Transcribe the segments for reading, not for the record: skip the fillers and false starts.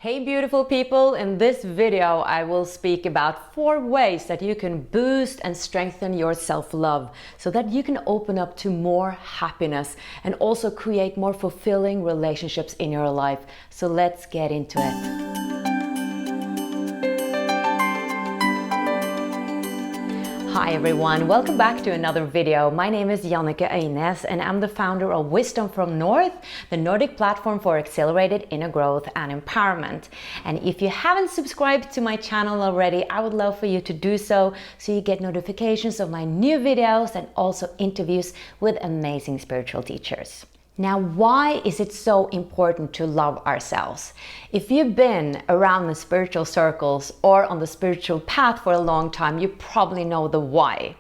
Hey beautiful people, in this video I will speak about 4 ways that you can boost and strengthen your self-love so that you can open up to more happiness and also create more fulfilling relationships in your life. So let's get into it. Hi everyone, welcome back to another video. My name is Janneke Øynes and I'm the founder of Wisdom from North, the Nordic platform for accelerated inner growth and empowerment. And if you haven't subscribed to my channel already, I would love for you to do so you get notifications of my new videos and also interviews with amazing spiritual teachers. Now, why is it so important to love ourselves? If you've been around the spiritual circles or on the spiritual path for a long time, you probably know the why.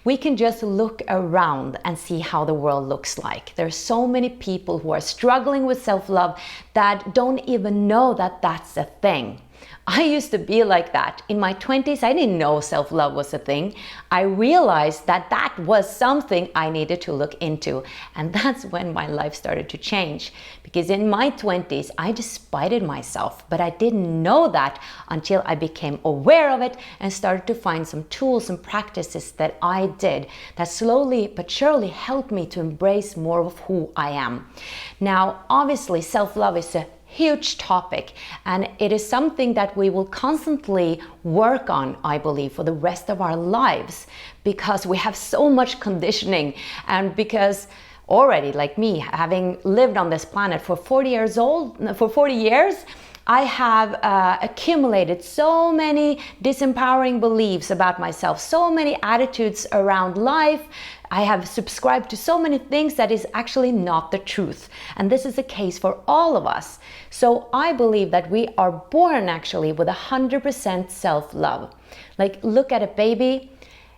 We can just look around and see how the world looks like. There are so many people who are struggling with self-love that don't even know that that's a thing. I used to be like that. In my 20s, I didn't know self-love was a thing. I realized that that was something I needed to look into. And that's when my life started to change. Because in my 20s, I despised myself, but I didn't know that until I became aware of it and started to find some tools and practices that I did that slowly but surely helped me to embrace more of who I am. Now, obviously, self-love is a huge topic, and it is something that we will constantly work on, I believe, for the rest of our lives, because we have so much conditioning, and because already, like me, having lived on this planet for 40 years, I have accumulated so many disempowering beliefs about myself, so many attitudes around life. I have subscribed to so many things that is actually not the truth. And this is the case for all of us. So I believe that we are born actually with 100% self-love. Like, look at a baby.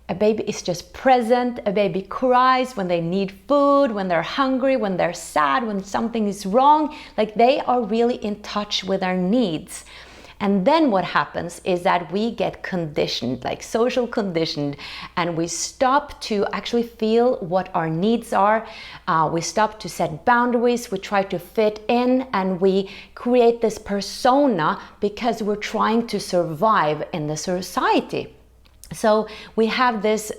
A baby is just present. A baby cries when they need food, when they're hungry, when they're sad, when something is wrong. Like, they are really in touch with their needs. And then what happens is that we get conditioned, like social conditioned, and we stop to actually feel what our needs are. We stop to set boundaries, we try to fit in, and we create this persona because we're trying to survive in the society. So we have this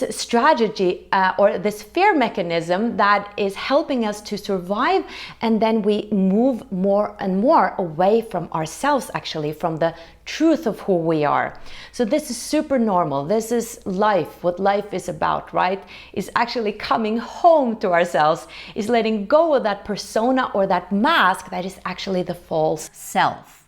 strategy or this fear mechanism that is helping us to survive, and then we move more and more away from ourselves, actually, from the truth of who we are. So this is super normal. This is life. What life is about, right? Is actually coming home to ourselves, is letting go of that persona or that mask that is actually the false self.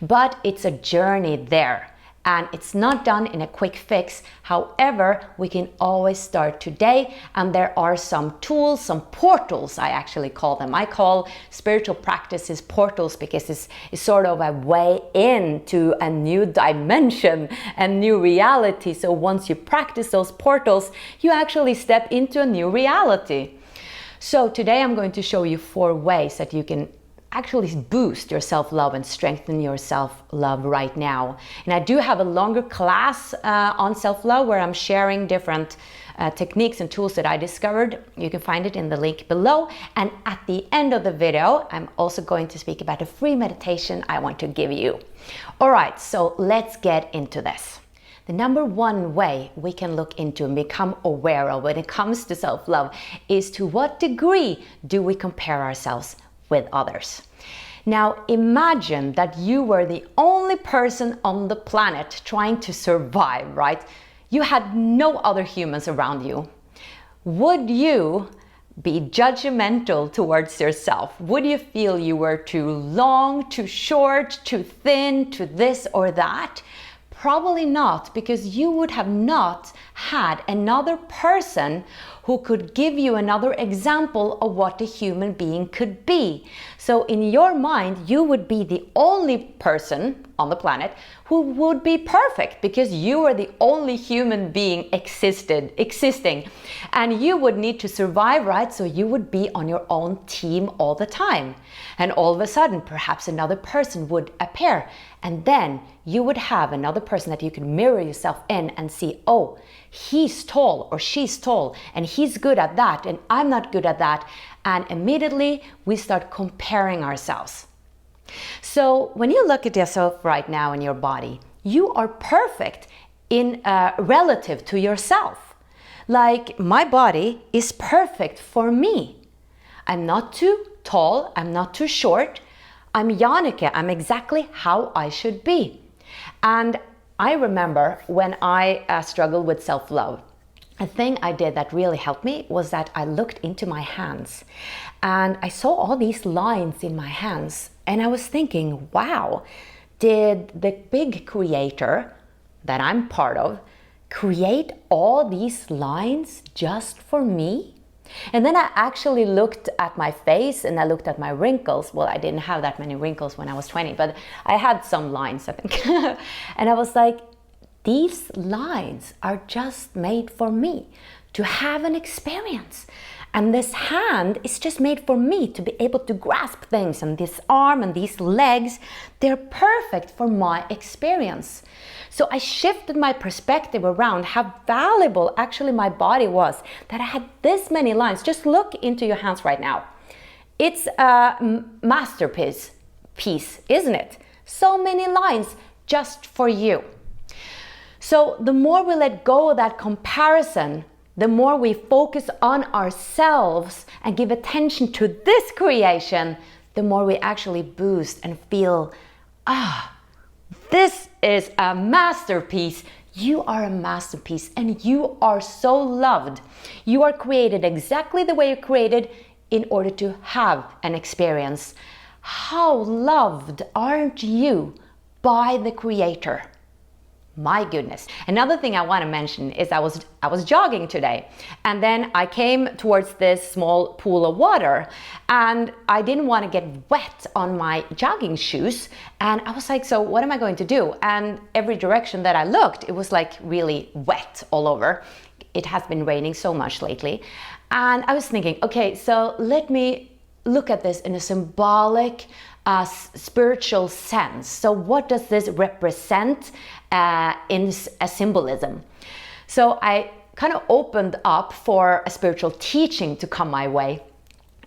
But it's a journey there. And it's not done in a quick fix. However, we can always start today, and there are some tools, some portals, I actually call them. I call spiritual practices portals because it's sort of a way into a new dimension, a new reality. So once you practice those portals, you actually step into a new reality. So today I'm going to show you 4 ways that you can actually boost your self-love and strengthen your self-love right now. And I do have a longer class on self-love where I'm sharing different techniques and tools that I discovered. You can find it in the link below. And at the end of the video, I'm also going to speak about a free meditation I want to give you. All right, so let's get into this. The number 1 way we can look into and become aware of when it comes to self-love is to what degree do we compare ourselves with others. Now imagine that you were the only person on the planet trying to survive, right? You had no other humans around you. Would you be judgmental towards yourself? Would you feel you were too long, too short, too thin, too this or that? Probably not, because you would have not had another person who could give you another example of what a human being could be. So in your mind, you would be the only person on the planet who would be perfect, because you were the only human being existing. And you would need to survive, right? So you would be on your own team all the time. And all of a sudden, perhaps another person would appear. And then you would have another person that you can mirror yourself in and see, oh, he's tall or she's tall and he's good at that and I'm not good at that. And immediately we start comparing ourselves. So when you look at yourself right now in your body, you are perfect in relative to yourself. Like, my body is perfect for me. I'm not too tall, I'm not too short. I'm Jannike, I'm exactly how I should be. And I remember when I struggled with self-love, a thing I did that really helped me was that I looked into my hands and I saw all these lines in my hands, and I was thinking, wow, did the big creator that I'm part of create all these lines just for me? And then I actually looked at my face and I looked at my wrinkles. Well, I didn't have that many wrinkles when I was 20, but I had some lines, I think. And I was like, these lines are just made for me to have an experience. And this hand is just made for me to be able to grasp things. And this arm and these legs, they're perfect for my experience. So I shifted my perspective around how valuable actually my body was, that I had this many lines. Just look into your hands right now. It's a masterpiece, isn't it? So many lines just for you. So the more we let go of that comparison, the more we focus on ourselves and give attention to this creation, the more we actually boost and feel, this is a masterpiece. You are a masterpiece and you are so loved. You are created exactly the way you're created in order to have an experience. How loved aren't you by the Creator? My goodness. Another thing I want to mention is I was jogging today, and then I came towards this small pool of water, and I didn't want to get wet on my jogging shoes, and I was like, so what am I going to do? And every direction that I looked, it was like really wet all over. It has been raining so much lately. And I was thinking, okay, so let me look at this in a symbolic spiritual sense. So what does this represent in a symbolism? So I kind of opened up for a spiritual teaching to come my way.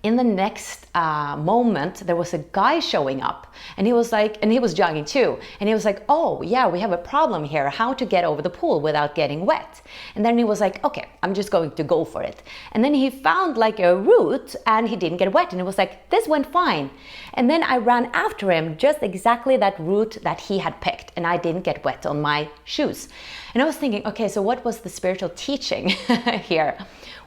In the next moment, there was a guy showing up, and he was like, and he was jogging too, and he was like, oh yeah, we have a problem here, how to get over the pool without getting wet. And then he was like, okay, I'm just going to go for it. And then he found like a route and he didn't get wet, and it was like, this went fine. And then I ran after him, just exactly that route that he had picked, and I didn't get wet on my shoes. And I was thinking, okay, so what was the spiritual teaching here?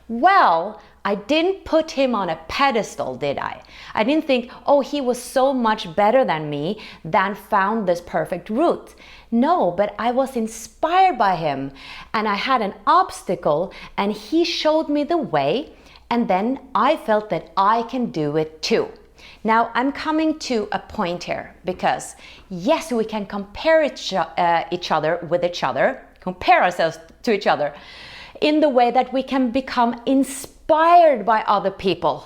Well, I didn't put him on a pedestal, did I? I didn't think, oh, he was so much better than me, than found this perfect route. No, but I was inspired by him, and I had an obstacle, and he showed me the way, and then I felt that I can do it too. Now, I'm coming to a point here, because yes, we can compare each other with each other, compare ourselves to each other, in the way that we can become inspired by other people.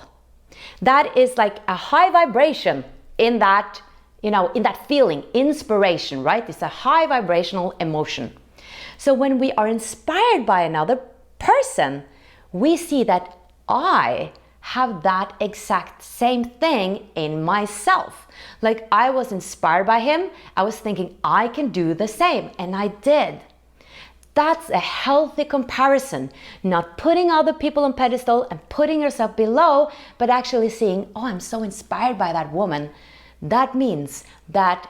That is like a high vibration in that, in that feeling, inspiration, right? It's a high vibrational emotion. So when we are inspired by another person, we see that I have that exact same thing in myself. Like, I was inspired by him, I was thinking I can do the same, and I did. That's a healthy comparison, not putting other people on pedestal and putting yourself below, but actually seeing, oh, I'm so inspired by that woman. That means that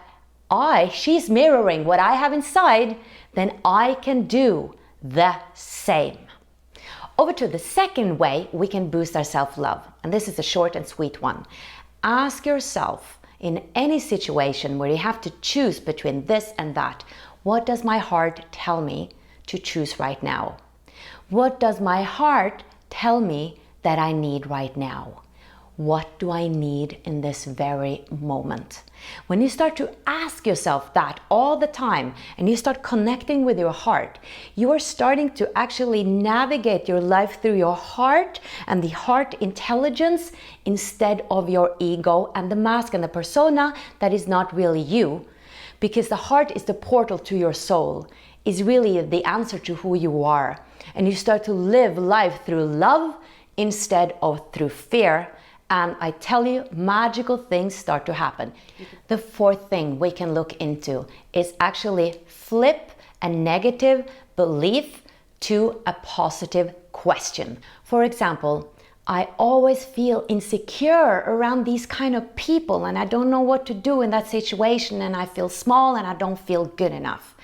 she's mirroring what I have inside, then I can do the same. Over to the second way we can boost our self-love, and this is a short and sweet one. Ask yourself, in any situation where you have to choose between this and that, what does my heart tell me to choose right now? What does my heart tell me that I need right now? What do I need in this very moment? When you start to ask yourself that all the time, and you start connecting with your heart, you are starting to actually navigate your life through your heart and the heart intelligence, instead of your ego and the mask and the persona that is not really you. Because the heart is the portal to your soul, is really the answer to who you are. And you start to live life through love instead of through fear. And I tell you, magical things start to happen. The fourth thing we can look into is actually flip a negative belief to a positive question. For example, I always feel insecure around these kind of people and I don't know what to do in that situation and I feel small and I don't feel good enough.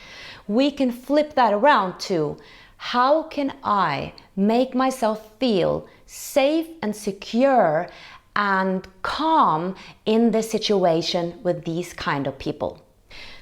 We can flip that around to, how can I make myself feel safe and secure and calm in the situation with these kind of people?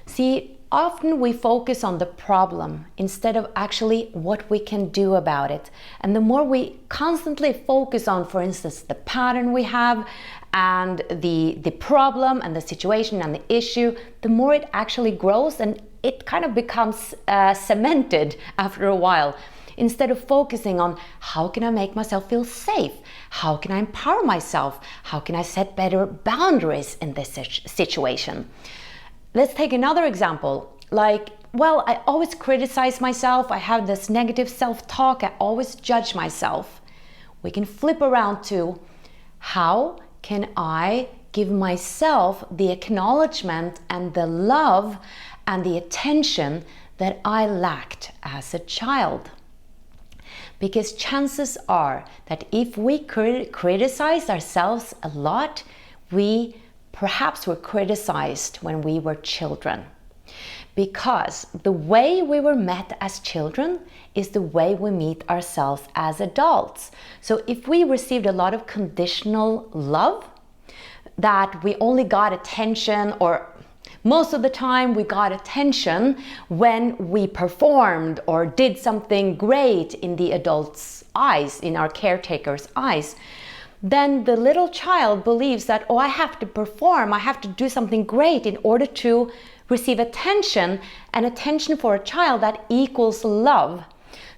See, often we focus on the problem instead of actually what we can do about it. And the more we constantly focus on, for instance, the pattern we have and the problem and the situation and the issue, the more it actually grows and it kind of becomes cemented after a while. Instead of focusing on, how can I make myself feel safe? How can I empower myself? How can I set better boundaries in this situation? Let's take another example, like, well, I always criticize myself, I have this negative self-talk, I always judge myself. We can flip around to, how can I give myself the acknowledgement and the love and the attention that I lacked as a child? Because chances are that if we criticize ourselves a lot, perhaps were criticized when we were children, because the way we were met as children is the way we meet ourselves as adults. So if we received a lot of conditional love, that we only got attention, or most of the time we got attention when we performed or did something great in the adult's eyes, in our caretaker's eyes, then the little child believes that, oh, I have to perform, I have to do something great in order to receive attention, and attention for a child, that equals love.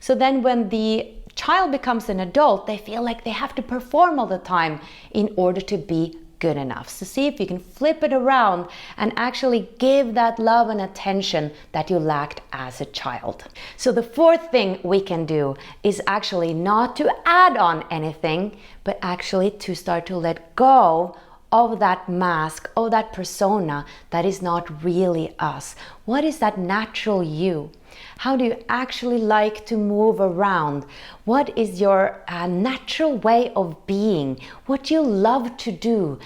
So then when the child becomes an adult, they feel like they have to perform all the time in order to be good enough. So see if you can flip it around and actually give that love and attention that you lacked as a child. So the fourth thing we can do is actually not to add on anything, but actually to start to let go of that mask, of that persona that is not really us. What is that natural you? How do you actually like to move around? What is your natural way of being? What do you love to do?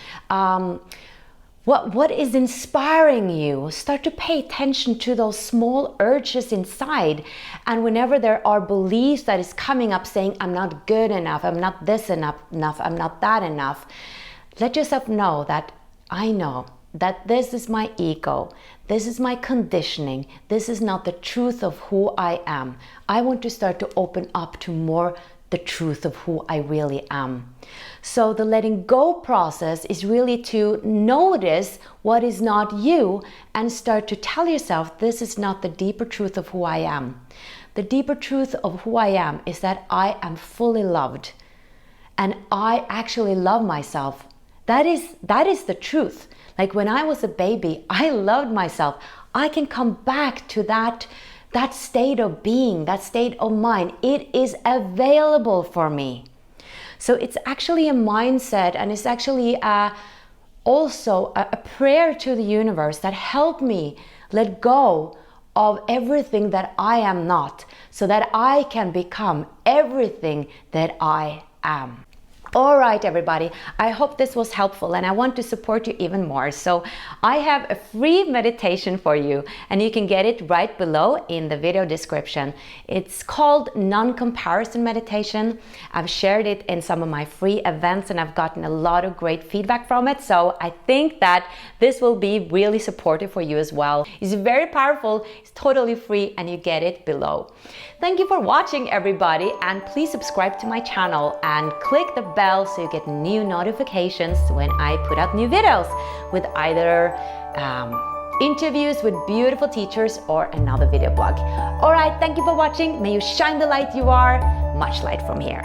What is inspiring you? Start to pay attention to those small urges inside. And whenever there are beliefs that is coming up saying, I'm not good enough, I'm not this enough, I'm not that enough, let yourself know that I know that this is my ego, this is my conditioning, this is not the truth of who I am. I want to start to open up to more the truth of who I really am. So the letting go process is really to notice what is not you and start to tell yourself, this is not the deeper truth of who I am. The deeper truth of who I am is that I am fully loved and I actually love myself. That is the truth. Like when I was a baby, I loved myself. I can come back to that state of being, that state of mind. It is available for me. So it's actually a mindset, and it's actually also a prayer to the universe that helped me let go of everything that I am not, so that I can become everything that I am. All right, everybody, I hope this was helpful and I want to support you even more. So I have a free meditation for you and you can get it right below in the video description. It's called Non-Comparison Meditation. I've shared it in some of my free events and I've gotten a lot of great feedback from it. So I think that this will be really supportive for you as well. It's very powerful, it's totally free, and you get it below. Thank you for watching, everybody, and please subscribe to my channel and click the bell so you get new notifications when I put out new videos with either interviews with beautiful teachers or another video blog. All right, thank you for watching. May you shine the light you are. Much light from here.